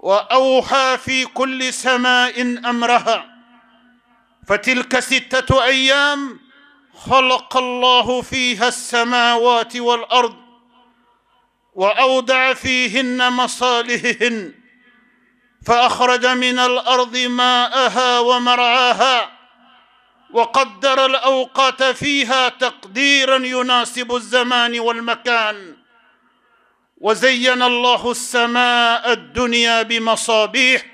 وأوحى في كل سماء أمرها، فتلك 6 أيام خلق الله فيها السماوات والأرض، وأودع فيهن مصالحهن، فأخرج من الأرض ماءها ومرعاها، وقدر الأوقات فيها تقديرا يناسب الزمان والمكان. وزين الله السماء الدنيا بمصابيح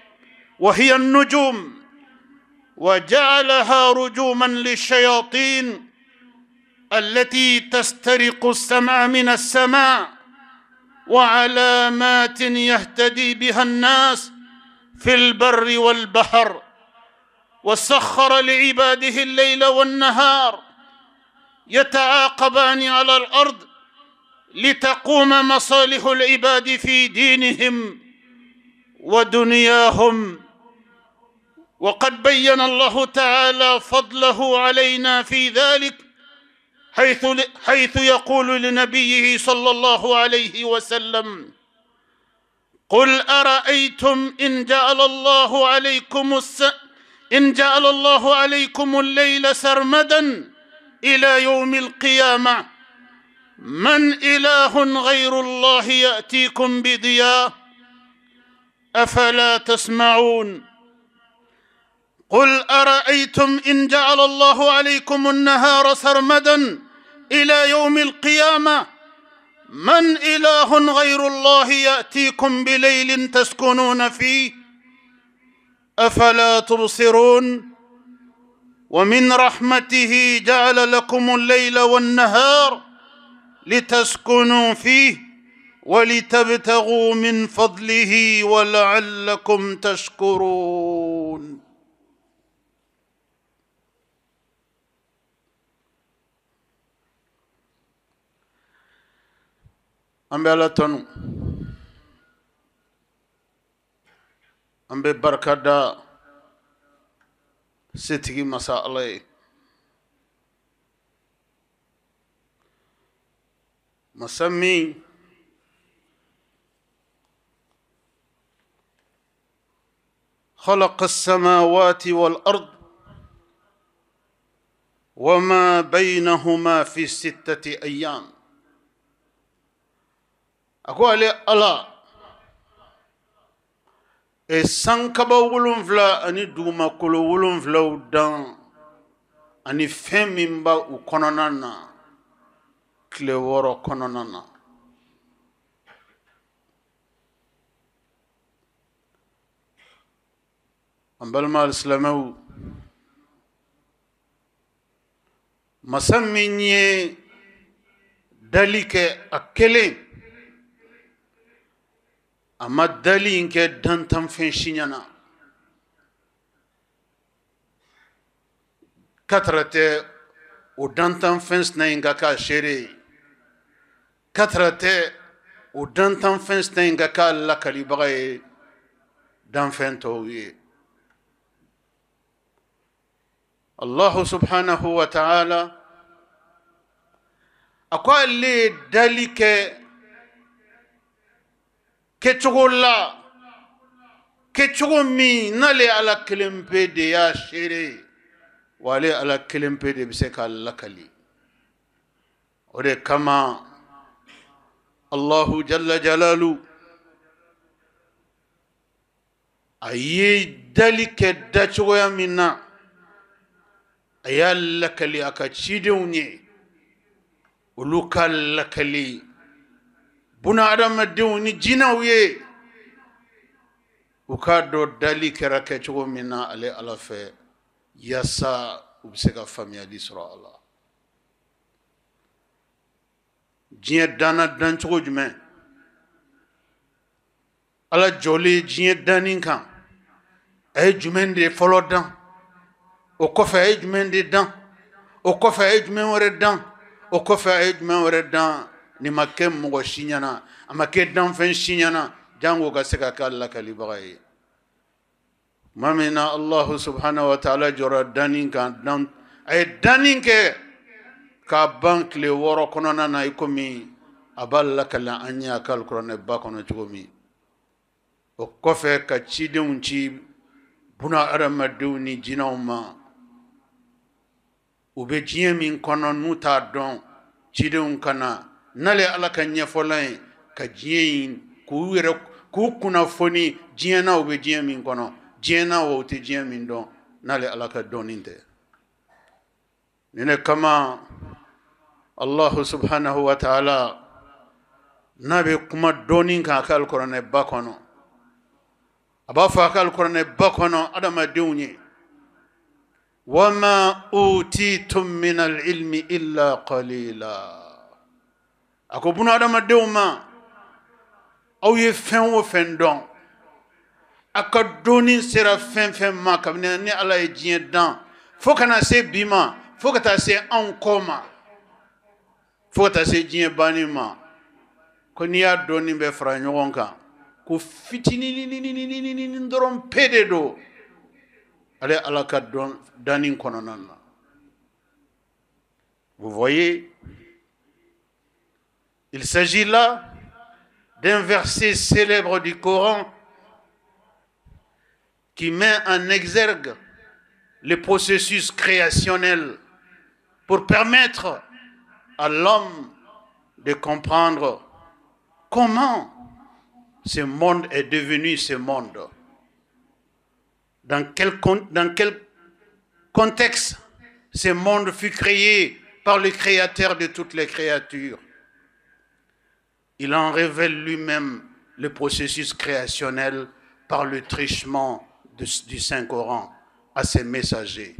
وهي النجوم، وجعلها رجوما للشياطين التي تسترق السمع من السماء، وعلامات يهتدي بها الناس في البر والبحر. وسخر لعباده الليل والنهار يتعاقبان على الأرض لتقوم مصالح العباد في دينهم ودنياهم. وقد بين الله تعالى فضله علينا في ذلك، حيث يقول لنبيه صلى الله عليه وسلم: قل أرأيتم إن جعل الله عليكم الليل سرمدا إلى يوم القيامة، من إله غير الله يأتيكم بضياء، أفلا تسمعون؟ قل أرأيتم إن جعل الله عليكم النهار سرمدا إلى يوم القيامة، من إله غير الله يأتيكم بليل تسكنون فيه، أفلا تبصرون؟ ومن رحمته جعل لكم الليل والنهار لتسكنوا فيه ولتبتغوا من فضله ولعلكم تشكرون. أمبي الله تنو أمبي بركة دا ستيجي مساء الله مسمي خلق السماوات والأرض وما بينهما في 6 أيام. أقول الله سانكبا ولونفلا أني دوما كلو ولونفلا ودان أني فهمين وكونانا كليورو كونانا. أمبالما الإسلامي مسميني داليك أكلين أما دالين كدان تنفنشينا كثرة ودان تنفنس نينغا كاشيري كثرة ودان تنفنس نينغا كاللاكالي بغي دان فنتوي. الله سبحانه وتعالى أقول لي داليك كتشغلا كتشغمي نالي على كلمة دي يا شيري والي على كلمة دي بسيك اللكالي. ودي كما الله جل جلاله أي دالك داتشغيا منا أي اللكالي أكتشيدوني ولوكا اللكالي بنا آدم دوني جناوي وكادو دالي كراكتشو منا على ألف يسا وبسكا فاميا دي سورة الله جين دانا دانشو جمع على جولي جين دانين كان أي جمعن دي فلو دان وكفى أي جمعن دي دان وكفى أي جمعن ورد دان وكفى أي جمعن ورد دان ni makem mo shinyana amake dan fen shinyana jango ga seka kala kalibaye mamina Allah subhanahu wa ta'ala jora danin kan dan ay danin ke ka bank le woro kono na ikomi aballa kala anya kal kurane ba kono chugomi o kɔfɛ ka cidenw ci buna adamadenw ni jinɛw ma u bɛ diɲɛ min kɔnɔ n'u t'a dɔn cidenw kana n'ale ala ka ɲɛfɔlan ye ka diɲɛ in k'u kunnafoni diɲɛ na u bɛ diɲɛ min kɔnɔ diɲɛ na o tɛ diɲɛ min dɔn n'ale ala ka dɔnni tɛ ni ne kama Allahu subhanahu wa ta'ala n'a bɛ kuma dɔnni kan a ka alikuranɛ ba kɔnɔ a b'a fɔ a ka alikuranɛ ba kɔnɔ adamadenw ye وما أوتيتم من العلم إلا قليلا أكو بنا أدم دوما أو يفهم وفندون أكدوني سيرا فهم ما كبني على يجين دان فوكنا سي بيما فوكتا سي أنكوما فوكتا سي جين باني ما كنيا دوني بفرانيونكا كو فيتيني ندرون بيدو Vous voyez, il s'agit là d'un verset célèbre du Coran qui met en exergue le processus créationnel pour permettre à l'homme de comprendre comment ce monde est devenu ce monde. Dans quel contexte ce monde fut créé par le Créateur de toutes les créatures. Il en révèle lui-même le processus créationnel par le truchement du Saint-Coran à ses messagers,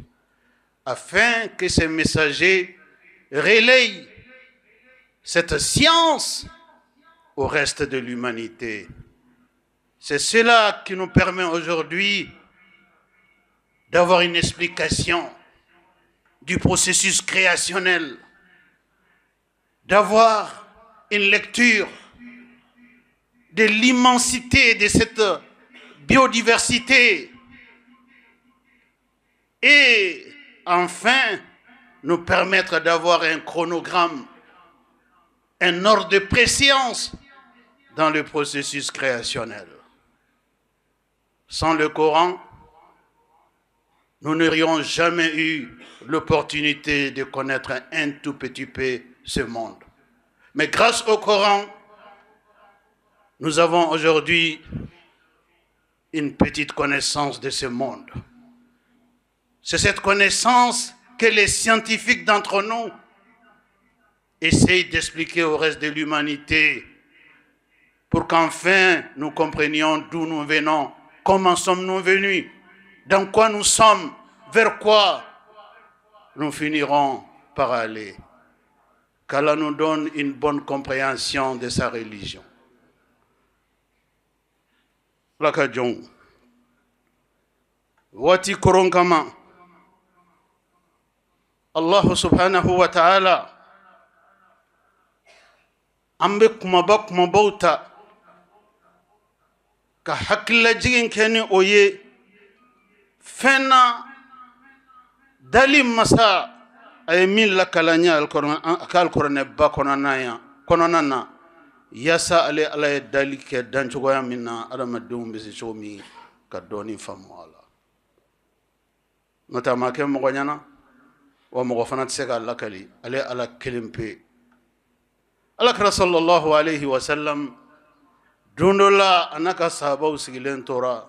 afin que ces messagers relayent cette science au reste de l'humanité. C'est cela qui nous permet aujourd'hui d'avoir une explication du processus créationnel, d'avoir une lecture de l'immensité de cette biodiversité et enfin nous permettre d'avoir un chronogramme, un ordre de préséance dans le processus créationnel. Sans le Coran, nous n'aurions jamais eu l'opportunité de connaître un tout petit peu ce monde. Mais grâce au Coran, nous avons aujourd'hui une petite connaissance de ce monde. C'est cette connaissance que les scientifiques d'entre nous essayent d'expliquer au reste de l'humanité pour qu'enfin nous comprenions d'où nous venons, comment sommes-nous venus, dans quoi nous sommes, vers quoi nous finirons par aller. Qu'Allah nous donne une bonne compréhension de sa religion. Lakajong. Wati koronkama. Allah subhanahu wa ta'ala. Ambe kumabauta. Ka hakila jigin keni oye. Fena dalim masa ay min la kalanya al-Qur'an ba konana yasa ale ala dalike dan cogoya minna adama dum bisi chomi ka doni famu ala nota ma ke mo nyana wa mo fana tsega la kali ale ala kelimpe ala kra sallallahu alayhi wa sallam dundola anaka sahaba usigilen tora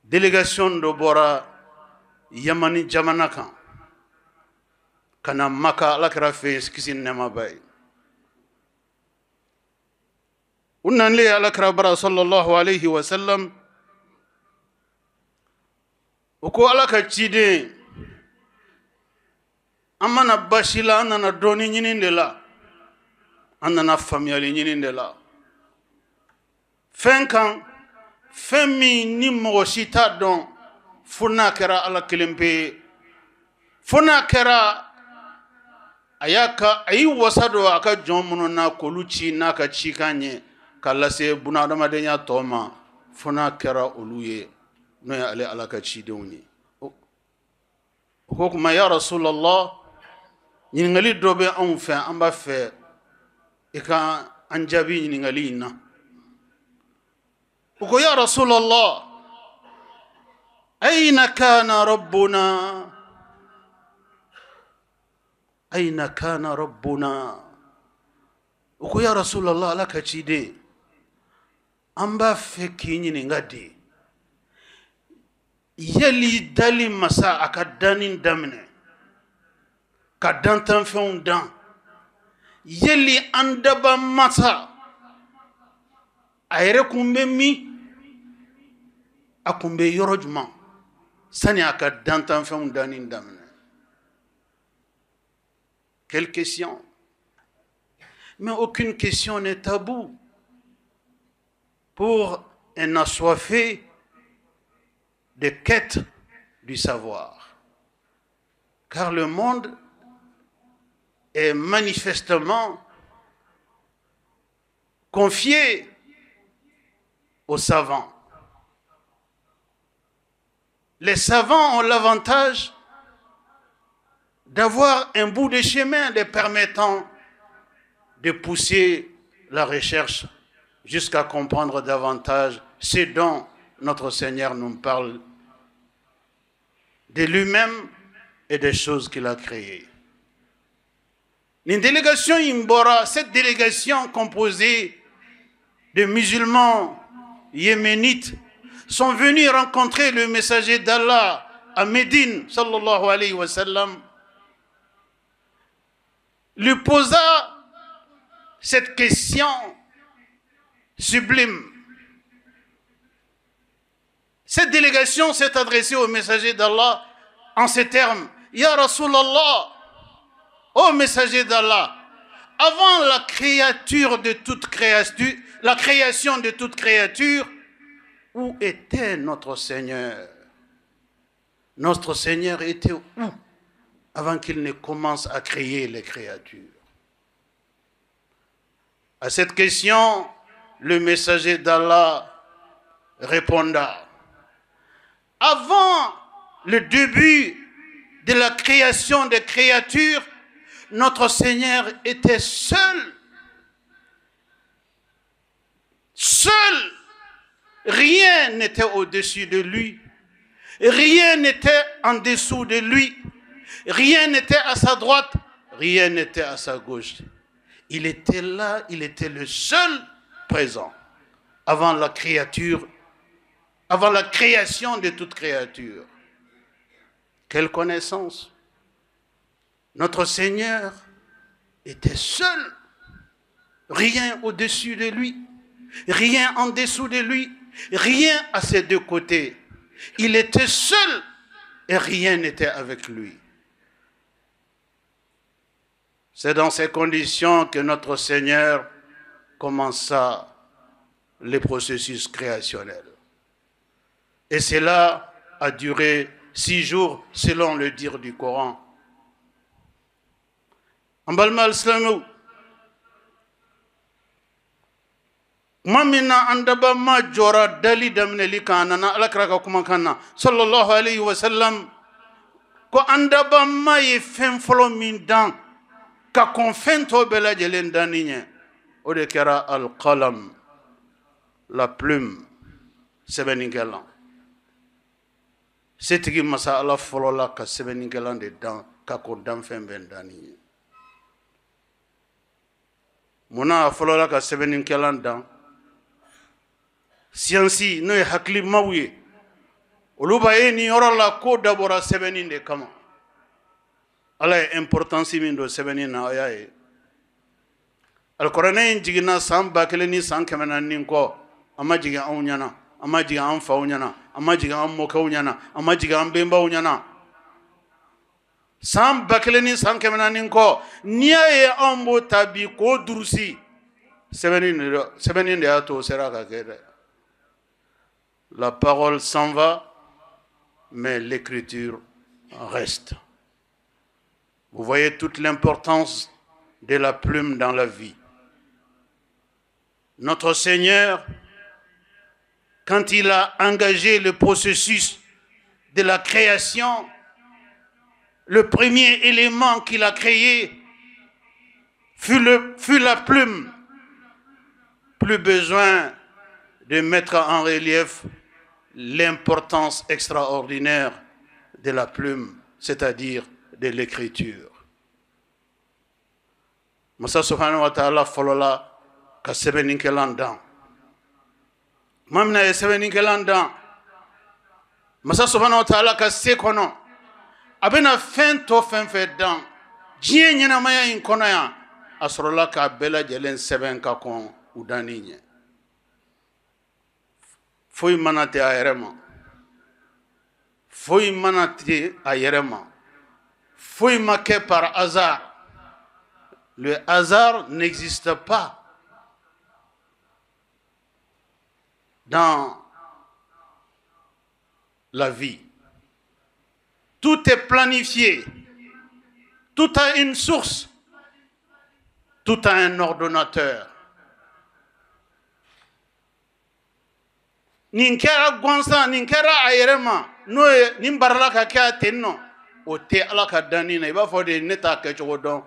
délégation de bora yamani jamana kan kana maka alakra fe kisin nema bay unnan li alakra bara sallallahu alayhi wa sallam uko alaka chide amana bashila anana doni nyininde la anana famiyali nyininde la fenkan femi ni moshita don funa kera ala kelimpe funa kera ayaka ayi wasado aka jomuno na koluchi na ka chikanye kala se buna adama denya toma funa kera oluye no ya ale ala ka chidewni ko kuma ya rasulullah nyingali dobe on fe amba fe e ka anjabi nyingali na uko ya Rasulallah, aina kana rabbuna, aina kana rabbuna. Uko ya Rasulallah alaka chide amba feki ngadi yeli dali masa akadanin damne kadantan fendan yeli andaba masa ayre kumbe mi akumbe yorojuma sani akadantan fendanin damne. Quelle question? Mais aucune question n'est tabou pour un assoiffé de quête du savoir. Car le monde est manifestement confié aux savants. Les savants ont l'avantage d'avoir un bout de chemin les permettant de pousser la recherche jusqu'à comprendre davantage ce dont notre Seigneur nous parle de lui-même et des choses qu'il a créées. Une délégation Imbora, cette délégation composée de musulmans yéménites, sont venus rencontrer le messager d'Allah à Médine, sallallahu alayhi wa sallam, lui posa cette question sublime. Cette délégation s'est adressée au messager d'Allah en ces termes: Ya Rasulallah, ô messager d'Allah, avant la créature de toute créature, la création de toute créature, où était notre Seigneur? Notre Seigneur était où avant qu'il ne commence à créer les créatures? À cette question, le messager d'Allah répondra: avant le début de la création des créatures, notre Seigneur était seul. Seul. Rien n'était au-dessus de lui. Rien n'était en dessous de lui. Rien n'était à sa droite. Rien n'était à sa gauche. Il était là, il était le seul présent avant la créature, avant la création de toute créature. Quelle connaissance! Notre Seigneur était seul, rien au-dessus de lui, rien en dessous de lui, rien à ses deux côtés. Il était seul et rien n'était avec lui. C'est dans ces conditions que notre Seigneur commença les processus créationnels. Et cela a duré 6 jours selon le dire du Coran. Ambalma al-Islamu, mamina andaba ma jora dali damneli kanana alakraka kumakana sallallahu alayhi wa sallam ko andaba ma ye fen folo min dan ka konfento bela jelen daninya o de kera al-qalam, la plume, sebeningelan. Setigi masa ala folo la ka sebeningelan de dan ka ko dan fen ben daninya. Muna folo la ka sebeningelan dan siyansi no ye hakili maw ye olu b'a ye nin yɔrɔ la ko dabɔra sɛbɛnni de kama. Ala ye importance min don sɛbɛnni na, a y'a ye alikuranɛ in jiginna san 1400 kɔ, a ma jigin anw ɲɛna, a ma jigin an faw ɲɛna, a ma jigin an mɔkɛw ɲɛna, a ma jigin an benbaw ɲɛna. San 1400 kɔ n'i y'a ye anw b'o ta bi k'o durusi, sɛbɛnni de y'a to o sera ka kɛ dɛ. La parole s'en va, mais l'écriture reste. Vous voyez toute l'importance de la plume dans la vie. Notre Seigneur, quand il a engagé le processus de la création, le premier élément qu'il a créé fut la plume. Plus besoin de mettre en relief l'importance extraordinaire de la plume, c'est-à-dire de l'écriture. Masa subhanahu wa ta'ala folola ka sɛbɛnnikɛlan dan. Maa min na ye sɛbɛnnikɛlan dan, Masa subhanahu wa ta'ala ka se kɔnɔ, a bɛna fɛn tɔ fɛn fɛn dan diɲɛ ɲɛnamaya in kɔnɔ yan, a sɔrɔla k'a bɛɛ lajɛlen sɛbɛn ka kɔn u danni ɲɛ. Foyi mana tɛ a yɛrɛ ma, foyi mana tɛ a yɛrɛ ma, foyi ma kɛ par hasard. Le hasard n'existe pas dans la vie. Tout est planifié, tout a une source, tout a un ordonnateur. Nin kɛra gansan, nin kɛra a yɛrɛ ma, n'o ye nin barala ka kɛ a ten nɔ, o tɛ Ala ka danni na. I b'a fɔ de ne t'a kɛcogo dɔn,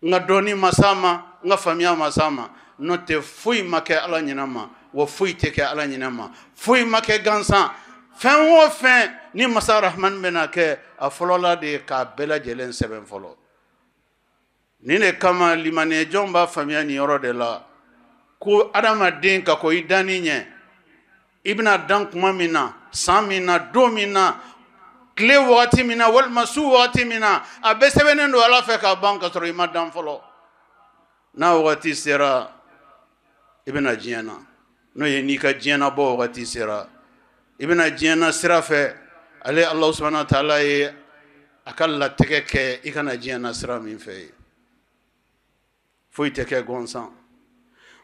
n ka dɔnni ma s'a ma, n ka faamuya ma s'a ma. N'o tɛ foyi ma kɛ Ala ɲinɛ ma, wa foyi tɛ kɛ Ala ɲinɛ ma. Foyi ma kɛ gansan. Fɛn o fɛn ni Masa Rahman bɛna kɛ, a fɔlɔla de k'a bɛɛ lajɛlen sɛbɛn fɔlɔ. Nin de kama limaniyɛjɔnw b'a faamuya nin yɔrɔ de la, ko adamaden ka ko I danni ɲɛ, I bɛna dan kuma min na, san min na, don min na, tile wagati min na, walima su wagati min na, a bɛɛ sɛbɛnnen don Ala fɛ ka ban ka sɔrɔ I ma dan fɔlɔ. N'a wagati sera, I bɛna diɲɛ na. N'o ye n'i ka diɲɛ na bɔ wagati sera, I bɛna diɲɛ na sira fɛ, ale Alahu subhanahu wa ta'ala ye a ka latigɛ kɛ I kana diɲɛ na sira min fɛ ye. Foyi tɛ kɛ gansan.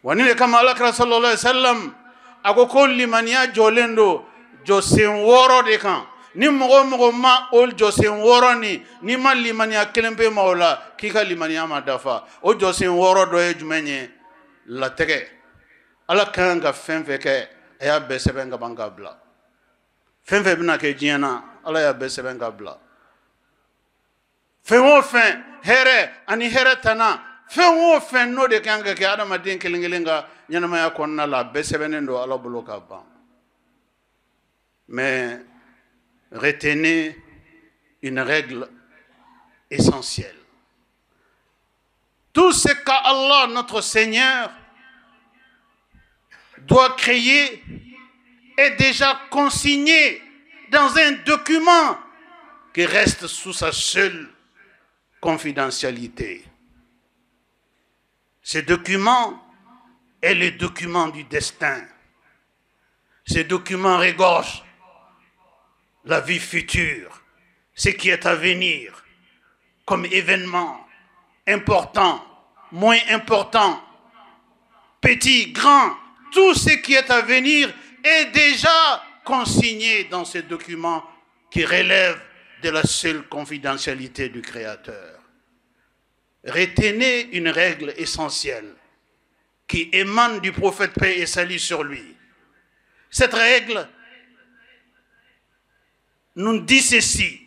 Wa nin de kama Alakira sallallahu alaihi wasallam a ko limaniya jɔlen don jɔsen 6 de kan. Ni mɔgɔ mɔgɔ ma o jɔsen 6 ni, n'i ma limaniya kelen pe ma o la, k'i ka limaniya ma dafa. O jɔsen 6 dɔ ye jumɛn ye? Latigɛ. Ala kan ka fɛn fɛn kɛ, a y'a bɛɛ sɛbɛn ka ban ka bila. Fɛn fɛn bɛna kɛ diɲɛ na, Ala y'a bɛɛ sɛbɛn ka bila. Fɛn o fɛn, hɛrɛ ani hɛrɛ tana, fɛn o fɛn n'o de kan ka kɛ adamaden kelen kelen ka ɲɛnamaya kɔnɔna la, a bɛɛ sɛbɛnnen don Ala bolo ka ban. Mais retenez une règle essentielle. Tout ce qu'Allah, notre Seigneur, doit créer est déjà consigné dans un document qui reste sous sa seule confidentialité. Ce document est le document du destin. Ce document regorge la vie future, ce qui est à venir comme événement important, moins important, petit, grand, tout ce qui est à venir est déjà consigné dans ce document qui relève de la seule confidentialité du Créateur. Retenez une règle essentielle qui émane du prophète paix et salut sur lui. Cette règle nous dit ceci: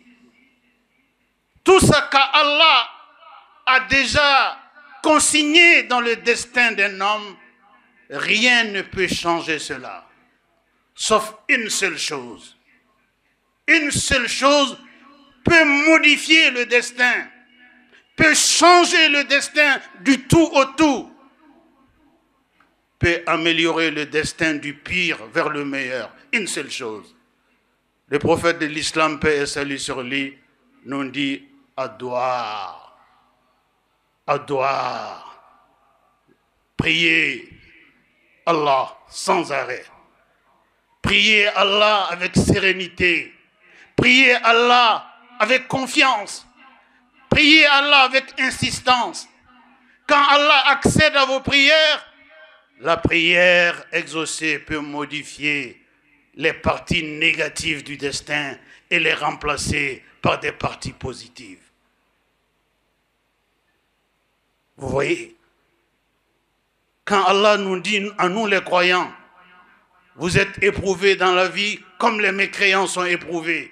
tout ce qu'Allah a déjà consigné dans le destin d'un homme, rien ne peut changer cela, sauf une seule chose. Une seule chose peut modifier le destin, peut changer le destin du tout au tout, peut améliorer le destin du pire vers le meilleur. Une seule chose. Le prophète de l'islam, paix et salut sur lui, nous dit Adwa. Adwa. Priez Allah sans arrêt. Priez Allah avec sérénité. Priez Allah avec confiance. Priez Allah avec insistance. Quand Allah accède à vos prières, la prière exaucée peut modifier les parties négatives du destin et les remplacer par des parties positives. Vous voyez, quand Allah nous dit à nous les croyants, vous êtes éprouvés dans la vie comme les mécréants sont éprouvés.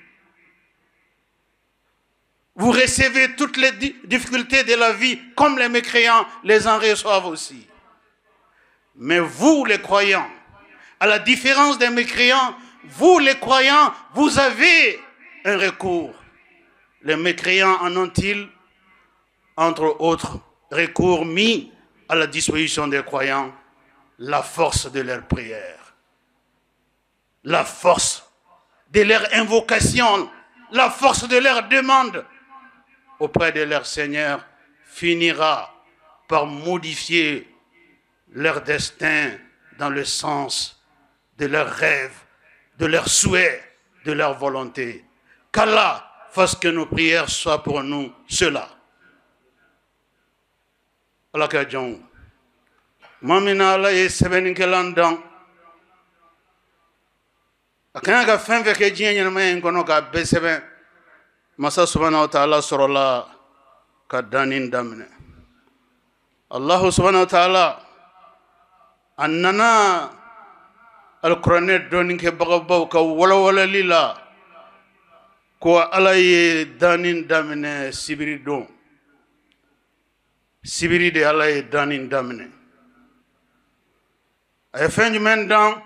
Vous recevez toutes les difficultés de la vie comme les mécréants les en reçoivent aussi. Mais vous, les croyants, à la différence des mécréants, vous, les croyants, vous avez un recours. Les mécréants en ont-ils, entre autres, recours mis à la disposition des croyants? La force de leur prière, la force de leur invocation, la force de leur demande auprès de leur Seigneur finira par modifier leur destin dans le sens de leurs rêves, de leurs souhaits, de leur volonté. Qu'Allah fasse que nos prières soient pour nous cela. Allah ka jong. Mamina Allah ye seben kelan dan. Akana ka fen fe ke jinya nyama en kono ka be seben. Masa subhanahu wa ta'ala sorola ka danin damne. Allah subhanahu wa ta'ala annana al-Qur'an donin ke bagabaw ka wala lila ko Allah ye danin damne sibiri don. Sibiri de Allah ye danin damne. Ay fen jumen dan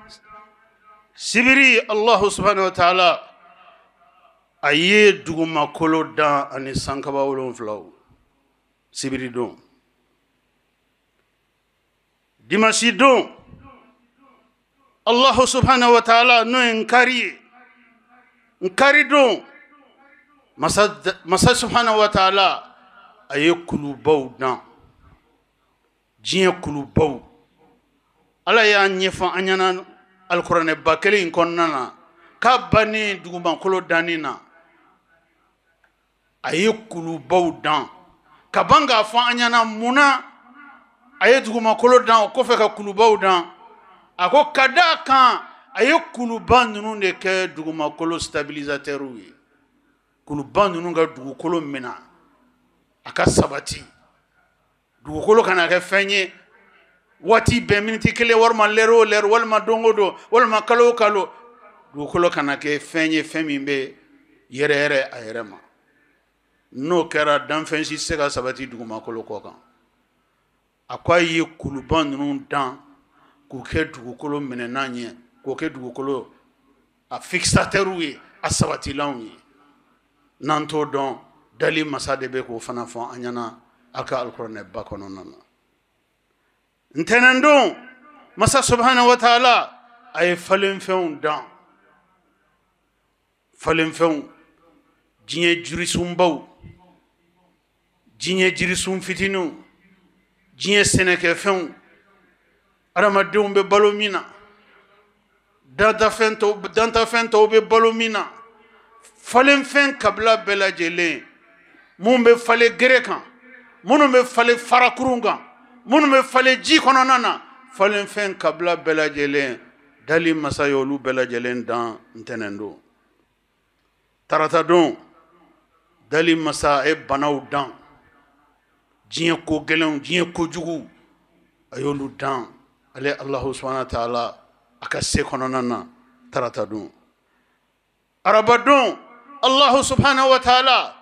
sibiri Allah subhanahu wa ta'ala aye duguma kolo dan ani sankaba wolon flaw sibiri don dimanche don Allah subhanahu wa ta'ala no nkari don masa subhanahu wa ta'ala aye kulubaw dan jiye kulubaw ala ya nyefa anyana al-Qur'an bakeli inkonnana ka bani duguma kolo danina aye kulubaw dan ka banga fa anyana muna aye duguma kolo dan ko fe ka kulubaw dan ako kada kan aye kuluban nunu de ke duguma kolo stabilisateur wi kuluban nunu ga dugu kolo mina aka sabati dugu kolo kana ka fenye wati be miniti kele warma lero walma dongodo walma kalo dugu kolo kana ke fenye femi be yere ayerema no kera dan fensi sega sabati duguma kolo kokan akwa yi kuluban nunu dan ko ke dugukolo menena nye ko ke dugukolo a fixateur wi a sabati lawi nanto don dali masade be ko fana fon anyana aka al-Qur'an bakono nana ntenendo masa subhanahu wa ta'ala ay falen feun dan falen feun jinye jurisum baw jinye jurisum fitinu jinye seneke feun aramadum be balomina danta fento be balomina falen fen kabla bela jele mumbe fale grekan munumbe fale farakurunga munumbe fale ji kononana falen fen kabla bela jele dali masayolu bela jele dan ntenendo tarata don dali masa e banaw dan jiye ko gelen jiye ko jugu ayolu dan ale Allah subhanahu wa ta'ala akase kononana tarata don arabadon Allah subhanahu wa ta'ala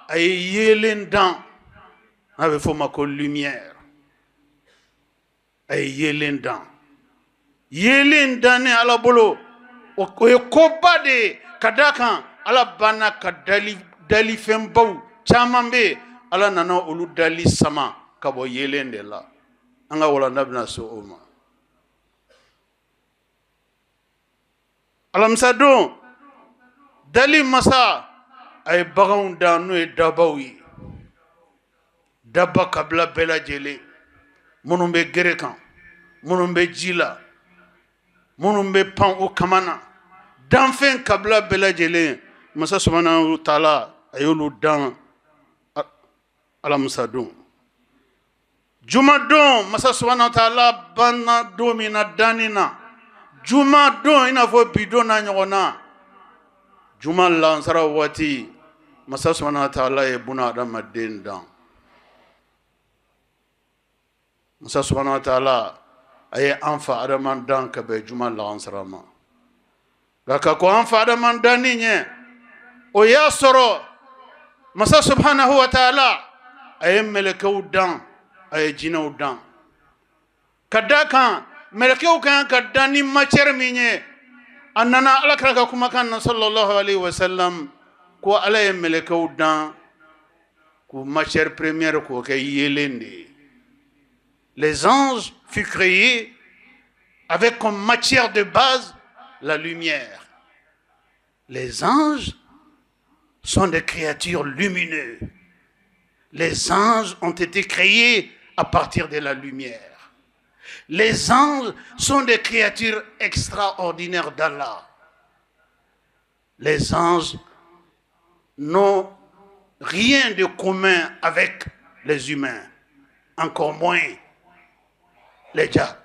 ay yelen dan ave fo mako lumière ay yelen dan ne ala bolo o ko bade kadakan ala bana ka dali fembaw chamambe ala nana olu dali sama kabo yelen de la anga wala nabna so oma alamsa don dali masa ay bagaw dan no e dabawi dabba kabla bela jele munumbe gerekan munumbe jila munumbe pan o kamana danfen kabla bela jele masa subhanahu wa ta'ala ayolu dan alamsa don juma don masa subhanahu wa ta'ala banna domina danina juma don ina fo bidona nyona juma lansara wati masa subhanahu wa ta'ala e buna adamaden dan masa subhanahu wa ta'ala ay anfa adaman dan ka be juma lansara ma gaka ko anfa adaman dan ni nye o ya soro masa subhanahu wa ta'ala ay melekau dan ay jinaw dan kadakan melekeu kan ka dan ni matière min ye a nana alakira ka kumakan na sallallahu alayhi wa sallam ko ala ye melekeu dan k'u matière première k'o kɛ yelen de ye. Les anges furent créés avec comme matière de base la lumière. Les anges sont des créatures lumineuses. Les anges ont été créés à partir de la lumière. Les anges sont des créatures extraordinaires d'Allah. Les anges n'ont rien de commun avec les humains, encore moins les diables.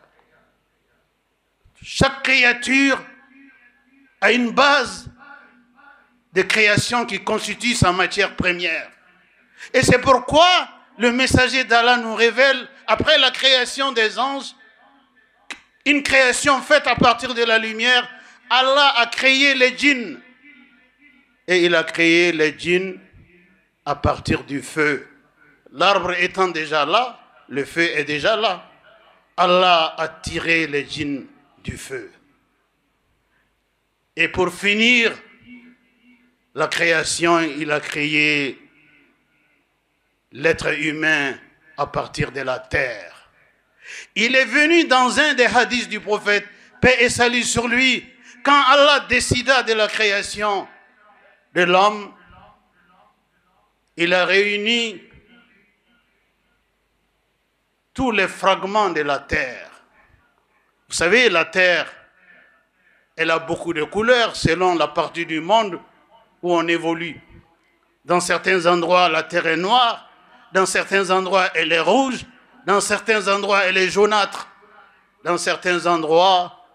Chaque créature a une base de création qui constitue sa matière première. Et c'est pourquoi le messager d'Allah nous révèle, après la création des anges, une création faite à partir de la lumière, Allah a créé les djinns. Et il a créé les djinns à partir du feu. L'arbre étant déjà là, le feu est déjà là. Allah a tiré les djinns du feu. Et pour finir la création, il a créé l'être humain à partir de la terre. Il est venu dans un des hadiths du prophète, paix et salut sur lui, quand Allah décida de la création de l'homme, il a réuni tous les fragments de la terre. Vous savez, la terre, elle a beaucoup de couleurs selon la partie du monde où on évolue. Dans certains endroits, la terre est noire. Dans certains endroits, elle est rouge. Dans certains endroits, elle est jaunâtre. Dans certains endroits,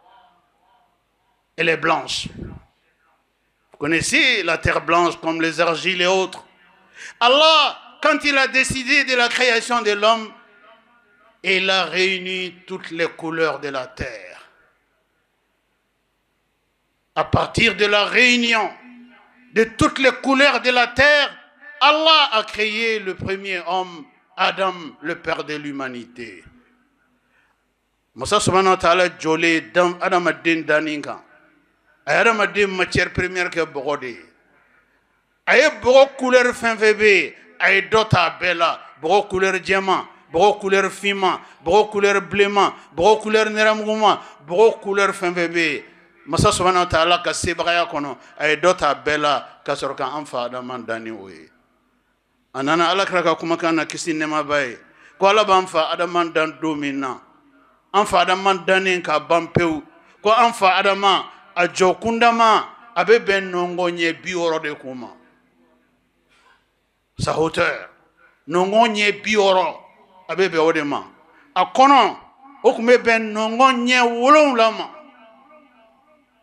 elle est blanche. Vous connaissez la terre blanche comme les argiles et autres. Allah, quand il a décidé de la création de l'homme, il a réuni toutes les couleurs de la terre. À partir de la réunion de toutes les couleurs de la terre, Allah a créé le premier homme, Adam, le père de l'humanité. Moussa subhanahu wa ta'ala jolé dans Adam ad-Din daninka. Adam ad-Din matière première que bogode. Aye bogo couleur fin febe, aye dota bella, bogo couleur diamant, bogo couleur fima, bogo couleur bléma, bogo couleur neramguma, bogo couleur fin febe. Moussa subhanahu wa ta'ala ka sebagaya kono, aye dota bella ka sorka anfa Adam dani oye. Anana alakra ka kumakan na kisi nema baye. Ko ala banfa Adam dan domina. Anfa Adam danin ka bampeu. Ko anfa Adam a jokundama abe ben nongonye bioro de kuma. Sa hauteur. Nongonye bioro abe be odema. A kono okume ben nongonye wolon lama.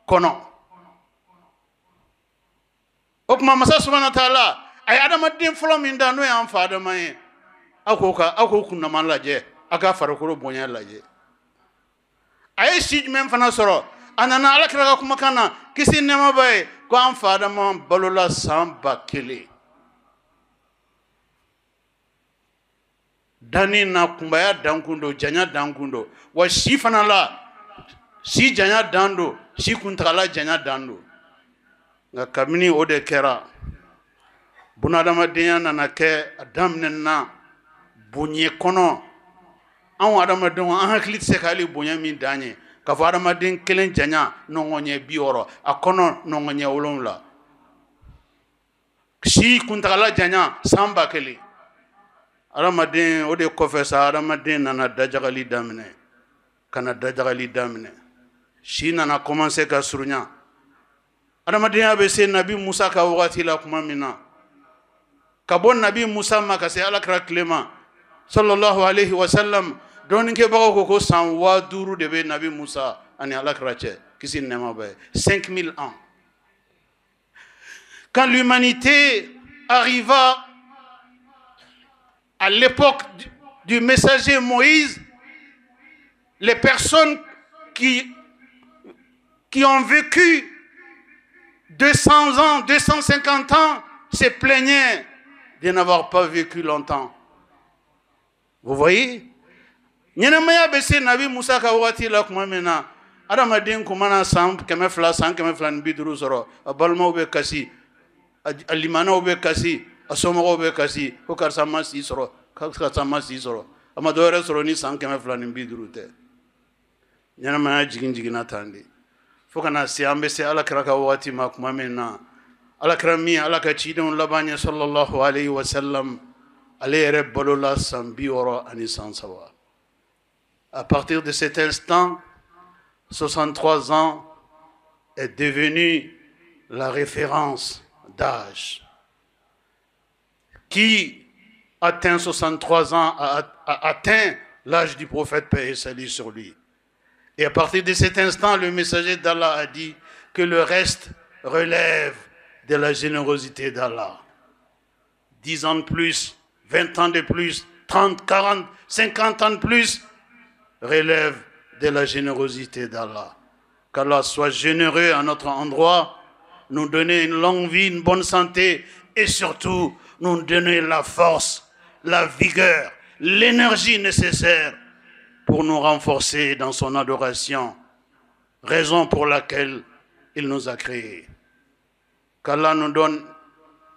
Kono. Okuma masa subhanahu wa ta'ala ay Adam ad-Din folo min da no ya anfa Adam ye. Ako kunna man laje aka farakoro bonya laje. Ay sij men fana soro anana alakira ka kuma kana kisi nema bay ko anfa Adam balola samba kele. Dani na kumbaya dankundo janya dankundo wa si fana la si janya dando si kuntala janya dando nga kamini ode kera bunadama denya nana ke adamnena bunye kono an adama den an hakili se kali bunya min danye ka fa adama den kelen janya nongonye bioro akono nongonye wolonla si kuntala janya samba kele adama den ode kofesa adama den nana dajagali damne kana dajagali damne si nana commencer ka surunya adama den abe se nabi Musa ka wagati la kuma mina kabon nabi Musa makase alakra klema sallallahu alayhi wa sallam doni ke bago ko san wa duru de be nabi Musa ani alakra che kisi nema be 5000 ans. Quand l'humanité arriva à l'époque du messager Moïse, les personnes qui ont vécu 200 ans, 250 ans se plaignaient de n'avoir pas vécu longtemps. Vous voyez, ɲɛnɛmaya bɛ se nabi musa ka wagati la tuma min na adamaden kun mana san 200 san 250 sɔrɔ a balimaw bɛ kasi a limanaw bɛ kasi a somɔgɔw bɛ kasi ko karisa ma si sɔrɔ karisa ma si sɔrɔ a ma dɔwɛrɛ sɔrɔ ni san 250 tɛ ɲɛnɛmaya jiginna tan de fo kana se an bɛ se alakira ka wagati ma tuma min na alakira min ala ka cidenw laban ɲɛ sallallahu alayhi wa sallam ale yɛrɛ balola san 60 ani san 3. À partir de cet instant, 63 ans est devenu la référence d'âge. Qui atteint 63 ans a atteint l'âge du prophète, paix et salut sur lui. Et à partir de cet instant, le messager d'Allah a dit que le reste relève de la générosité d'Allah. 10 ans de plus, 20 ans de plus, 30, 40, 50 ans de plus, relève de la générosité d'Allah. Qu'Allah soit généreux à notre endroit, nous donner une longue vie, une bonne santé et surtout nous donner la force, la vigueur, l'énergie nécessaire pour nous renforcer dans son adoration, raison pour laquelle il nous a créés. Qu'Allah nous donne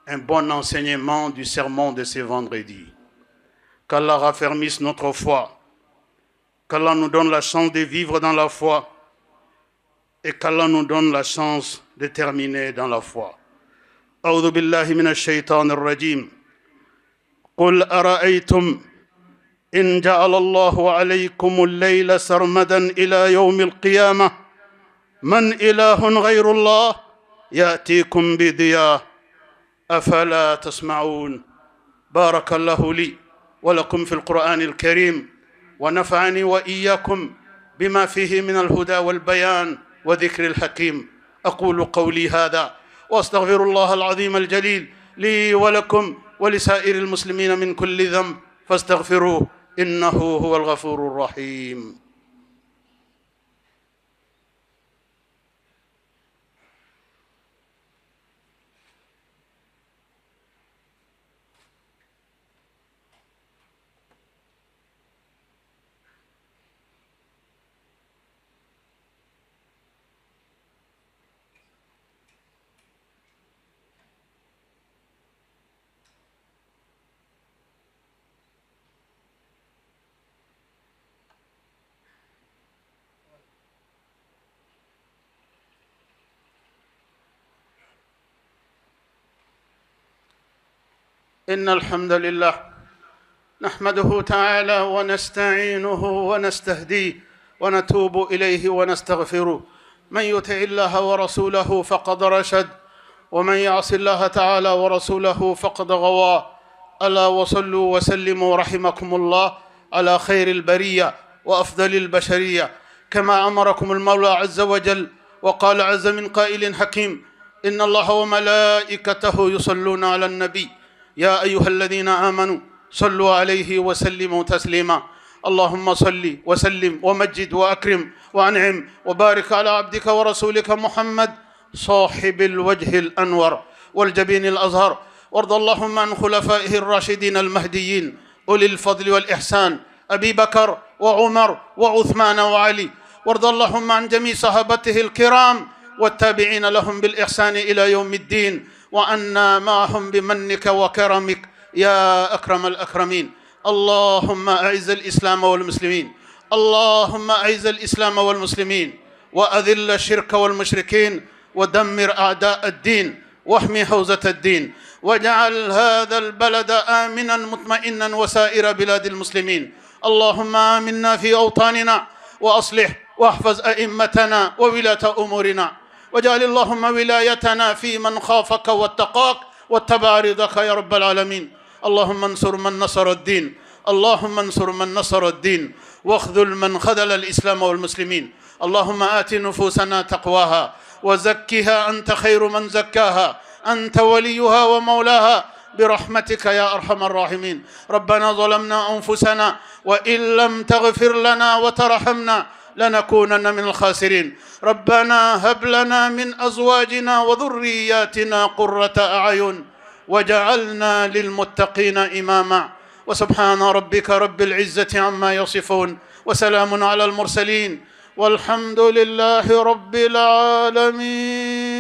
un bon enseignement du sermon de ce vendredi. Qu'Allah raffermisse notre foi. Qu'Allah nous donne la chance de vivre dans la foi et qu'Allah nous donne la chance de terminer dans la foi. أعوذ بالله من الشيطان الرجيم. قل أرأيتم إن جعل الله عليكم الليل سرمدا إلى يوم القيامة من إله غير الله يأتيكم بضياء أفلا تسمعون. بارك الله لي ولكم في القرآن الكريم ونفعني وإياكم بما فيه من الهدى والبيان وذكر الحكيم. أقول قولي هذا وأستغفر الله العظيم الجليل لي ولكم ولسائر المسلمين من كل ذنب فاستغفروه إنه هو الغفور الرحيم. إن الحمد لله نحمده تعالى ونستعينه ونستهديه ونتوب إليه ونستغفره. من يطع الله ورسوله فقد رشد ومن يعص الله تعالى ورسوله فقد غوى. ألا وصلوا وسلموا رحمكم الله على خير البرية وأفضل البشرية كما أمركم المولى عز وجل وقال عز من قائل حكيم إن الله وملائكته يصلون على النبي يا أيها الذين آمنوا صلوا عليه وسلموا تسليما. اللهم صل وسلم ومجد وأكرم وأنعم وبارك على عبدك ورسولك محمد صاحب الوجه الأنور والجبين الأزهر. وارض اللهم عن خلفائه الراشدين المهديين أولي الفضل والإحسان أبي بكر وعمر وعثمان وعلي. وارض اللهم عن جميع صحابته الكرام والتابعين لهم بالإحسان إلى يوم الدين وأنا معهم بمنك وكرمك يا أكرم الأكرمين. اللهم أعز الإسلام والمسلمين. اللهم أعز الإسلام والمسلمين وأذل الشرك والمشركين ودمر أعداء الدين واحمي حوزة الدين واجعل هذا البلد آمنا مطمئنا وسائر بلاد المسلمين. اللهم آمنا في أوطاننا وأصلح واحفظ أئمتنا وولاة أمورنا واجعل اللهم ولايتنا في من خافك واتقاك واتبع رضاك يا رب العالمين. اللهم انصر من نصر الدين. اللهم انصر من نصر الدين واخذل من خذل الإسلام والمسلمين. اللهم آت نفوسنا تقواها وزكها أنت خير من زكاها أنت وليها ومولاها برحمتك يا أرحم الراحمين. ربنا ظلمنا أنفسنا وإن لم تغفر لنا وترحمنا لنكونن من الخاسرين. ربنا هب لنا من أزواجنا وذرياتنا قرة أعين وجعلنا للمتقين إماما وسبحان ربك رب العزة عما يصفون وسلام على المرسلين والحمد لله رب العالمين.